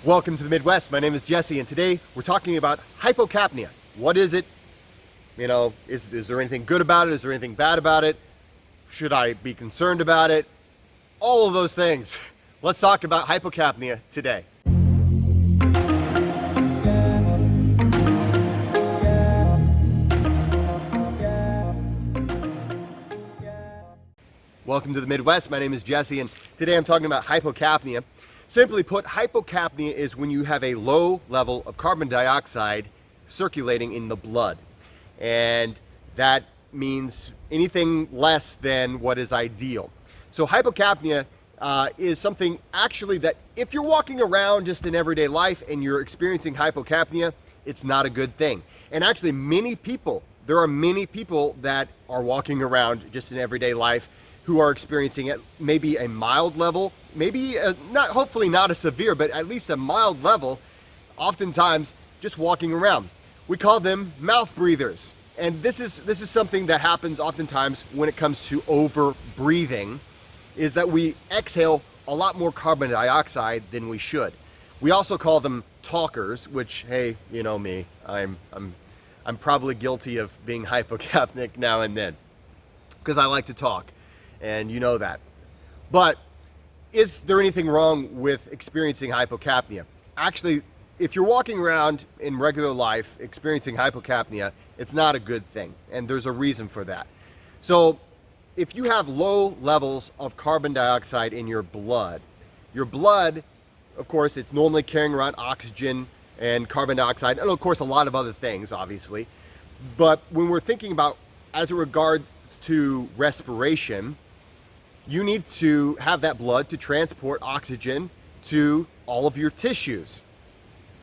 Welcome to the Midwest. My name is Jesse, and today we're talking about hypocapnia. What is it? Is there anything good about it? Is there anything bad about it? Should I be concerned about it? All of those things. Let's talk about hypocapnia today. Welcome to the Midwest. My name is Jesse, and today I'm talking about hypocapnia. Simply put, hypocapnia is when you have a low level of carbon dioxide circulating in the blood. And that means anything less than what is ideal. So hypocapnia is something actually that if you're walking around just in everyday life and you're experiencing hypocapnia, it's not a good thing. And actually there are many people that are walking around just in everyday life who are experiencing it, maybe a mild level, maybe hopefully not a severe, but at least a mild level, oftentimes just walking around. We call them mouth breathers. And this is something that happens oftentimes when it comes to over breathing, is that we exhale a lot more carbon dioxide than we should. We also call them talkers, which, hey, you know me, I'm probably guilty of being hypocapnic now and then, because I like to talk. And you know that. But is there anything wrong with experiencing hypocapnia? Actually, if you're walking around in regular life experiencing hypocapnia, it's not a good thing. And there's a reason for that. So if you have low levels of carbon dioxide in your blood, of course, it's normally carrying around oxygen and carbon dioxide, and of course a lot of other things, obviously. But when we're thinking about as it regards to respiration, you need to have that blood to transport oxygen to all of your tissues.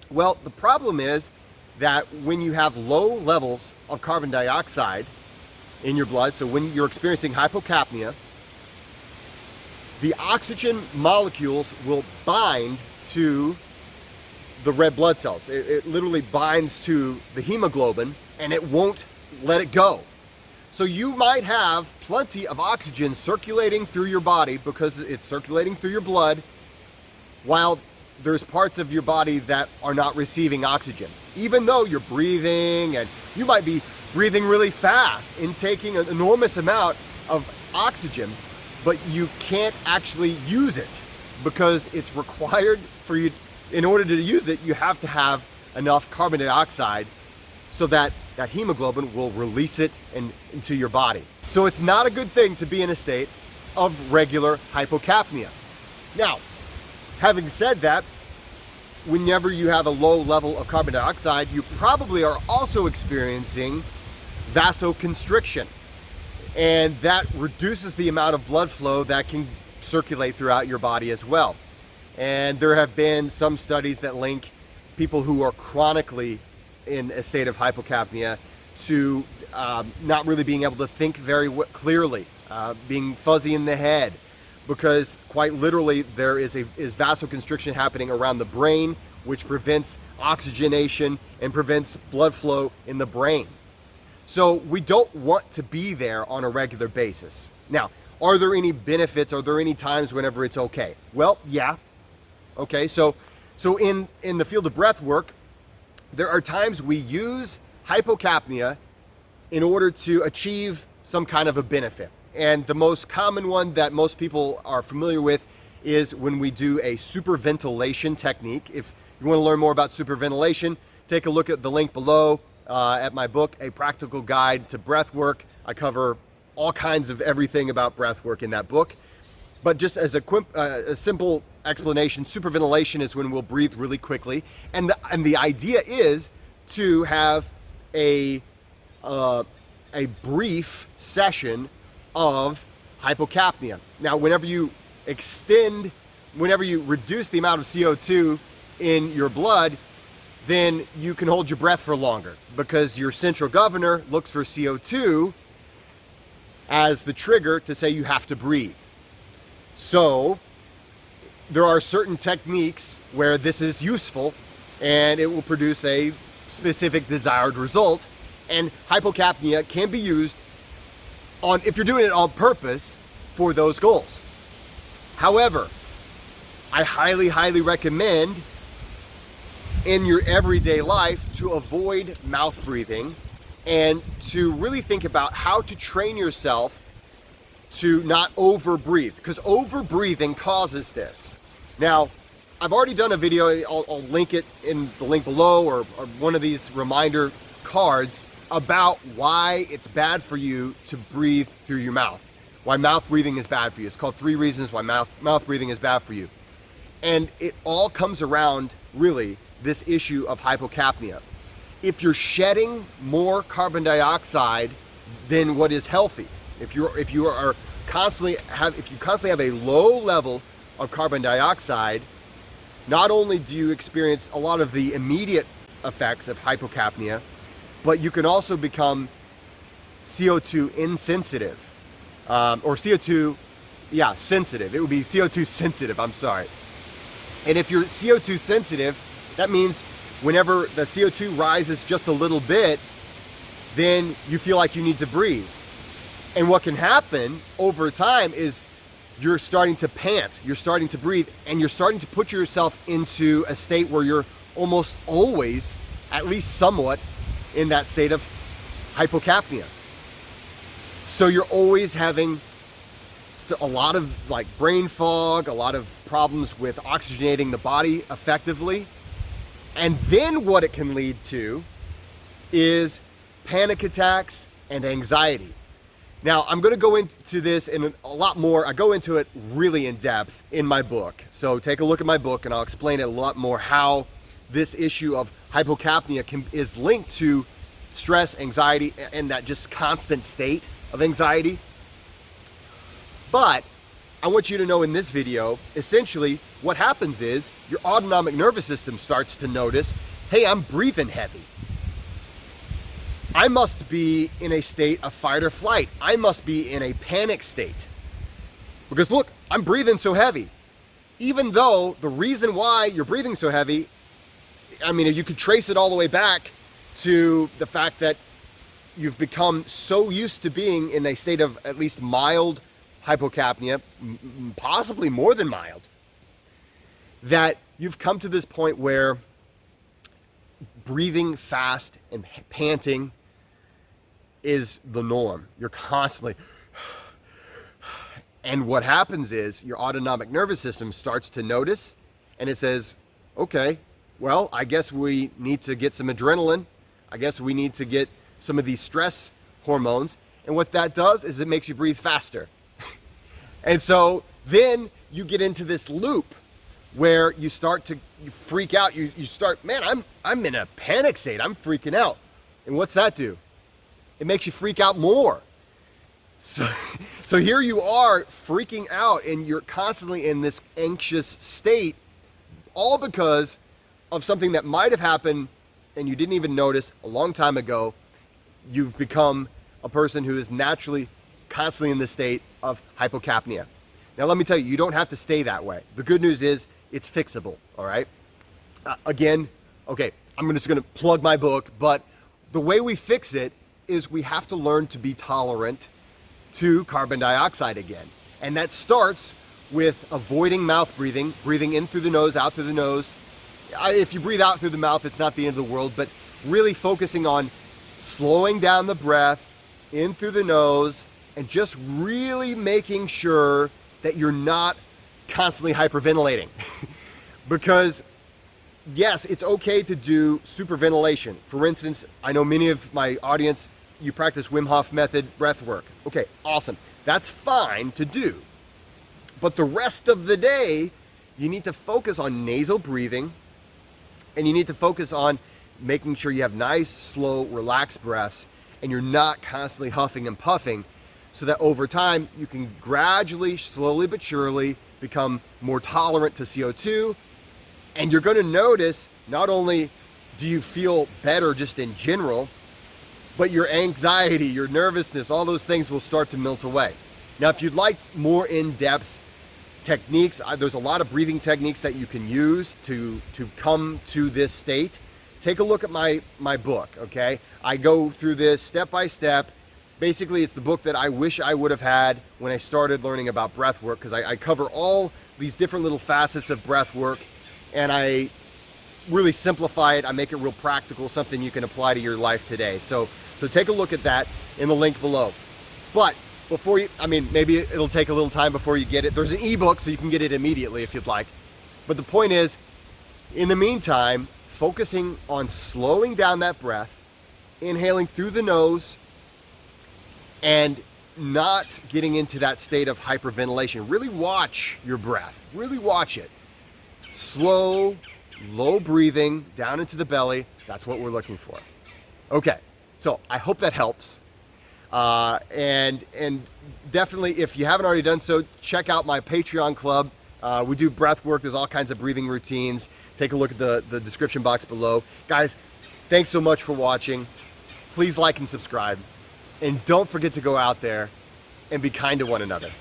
Well, the problem is that when you have low levels of carbon dioxide in your blood, so when you're experiencing hypocapnia, the oxygen molecules will bind to the red blood cells. It literally binds to the hemoglobin and it won't let it go. So you might have plenty of oxygen circulating through your body because it's circulating through your blood, while there's parts of your body that are not receiving oxygen. Even though you're breathing, and you might be breathing really fast, intaking an enormous amount of oxygen, but you can't actually use it because it's required for you. In order to use it, you have to have enough carbon dioxide so that hemoglobin will release it into your body. So it's not a good thing to be in a state of regular hypocapnia. Now, having said that, whenever you have a low level of carbon dioxide, you probably are also experiencing vasoconstriction. And that reduces the amount of blood flow that can circulate throughout your body as well. And there have been some studies that link people who are chronically in a state of hypocapnia to not really being able to think very clearly, being fuzzy in the head, because quite literally there is vasoconstriction happening around the brain, which prevents oxygenation and prevents blood flow in the brain. So we don't want to be there on a regular basis. Now, are there any benefits? Are there any times whenever it's okay? Well, yeah. Okay, so in the field of breath work, there are times we use hypocapnia in order to achieve some kind of a benefit. And the most common one that most people are familiar with is when we do a superventilation technique. If you want to learn more about superventilation, take a look at the link below at my book, A Practical Guide to Breathwork. I cover all kinds of everything about breathwork in that book. But just as a simple explanation, superventilation is when we'll breathe really quickly, and the idea is to have a brief session of hypocapnia. Now, whenever you reduce the amount of CO2 in your blood, then you can hold your breath for longer because your central governor looks for CO2 as the trigger to say you have to breathe. So there are certain techniques where this is useful and it will produce a specific desired result. And hypocapnia can be used if you're doing it on purpose for those goals. However, I highly recommend in your everyday life to avoid mouth breathing and to really think about how to train yourself to not over breathe, because over breathing causes this. Now, I've already done a video, I'll link it in the link below or one of these reminder cards about why it's bad for you to breathe through your mouth, why mouth breathing is bad for you. It's called 3 reasons why mouth breathing is bad for you. And it all comes around really this issue of hypocapnia. If you're shedding more carbon dioxide than what is healthy, if you constantly have a low level of carbon dioxide, not only do you experience a lot of the immediate effects of hypocapnia, but you can also become CO2 insensitive, or CO2, sensitive. It would be CO2 sensitive, I'm sorry. And if you're CO2 sensitive, that means whenever the CO2 rises just a little bit, then you feel like you need to breathe. And what can happen over time is you're starting to pant, you're starting to breathe, and you're starting to put yourself into a state where you're almost always, at least somewhat, in that state of hypocapnia. So you're always having a lot of like brain fog, a lot of problems with oxygenating the body effectively. And then what it can lead to is panic attacks and anxiety. Now, I'm going to go into this in a lot more. I go into it really in depth in my book. So take a look at my book and I'll explain it a lot more how this issue of hypocapnia is linked to stress, anxiety, and that just constant state of anxiety. But I want you to know in this video, essentially what happens is your autonomic nervous system starts to notice, hey, I'm breathing heavy. I must be in a state of fight or flight. I must be in a panic state. Because look, I'm breathing so heavy. Even though the reason why you're breathing so heavy, I mean, you could trace it all the way back to the fact that you've become so used to being in a state of at least mild hypocapnia, possibly more than mild, that you've come to this point where breathing fast and panting is the norm. You're constantly, and what happens is your autonomic nervous system starts to notice and it says, okay, well, I guess we need to get some adrenaline. I guess we need to get some of these stress hormones. And what that does is it makes you breathe faster. And so then you get into this loop where you freak out. You start, man, I'm in a panic state. I'm freaking out. And what's that do? It makes you freak out more. So here you are freaking out and you're constantly in this anxious state, all because of something that might have happened and you didn't even notice a long time ago. You've become a person who is naturally constantly in the state of hypocapnia. Now, let me tell you, you don't have to stay that way. The good news is it's fixable, all right? Again, okay, I'm just gonna plug my book, but the way we fix it is we have to learn to be tolerant to carbon dioxide again. And that starts with avoiding mouth breathing, breathing in through the nose, out through the nose. If you breathe out through the mouth, it's not the end of the world, but really focusing on slowing down the breath in through the nose and just really making sure that you're not constantly hyperventilating. Because yes, it's okay to do superventilation. For instance, I know many of my audience, you practice Wim Hof method breath work. Okay, awesome. That's fine to do. But the rest of the day, you need to focus on nasal breathing and you need to focus on making sure you have nice, slow, relaxed breaths and you're not constantly huffing and puffing, so that over time you can gradually, slowly but surely become more tolerant to CO2. And you're going to notice not only do you feel better just in general, but your anxiety, your nervousness, all those things will start to melt away. Now, if you'd like more in-depth techniques, there's a lot of breathing techniques that you can use to come to this state. Take a look at my book, okay? I go through this step by step. Basically, it's the book that I wish I would have had when I started learning about breath work, because I cover all these different little facets of breath work, and I really simplify it. I make it real practical, something you can apply to your life today. So take a look at that in the link below. But before you, maybe it'll take a little time before you get it. There's an ebook, so you can get it immediately if you'd like. But the point is, in the meantime, focusing on slowing down that breath, inhaling through the nose, and not getting into that state of hyperventilation. Really watch your breath. Really watch it. Slow, low breathing down into the belly. That's what we're looking for. Okay, so I hope that helps. And definitely, if you haven't already done so, check out my Patreon club. We do breath work. There's all kinds of breathing routines. Take a look at the description box below. Guys, thanks so much for watching. Please like and subscribe. And don't forget to go out there and be kind to one another.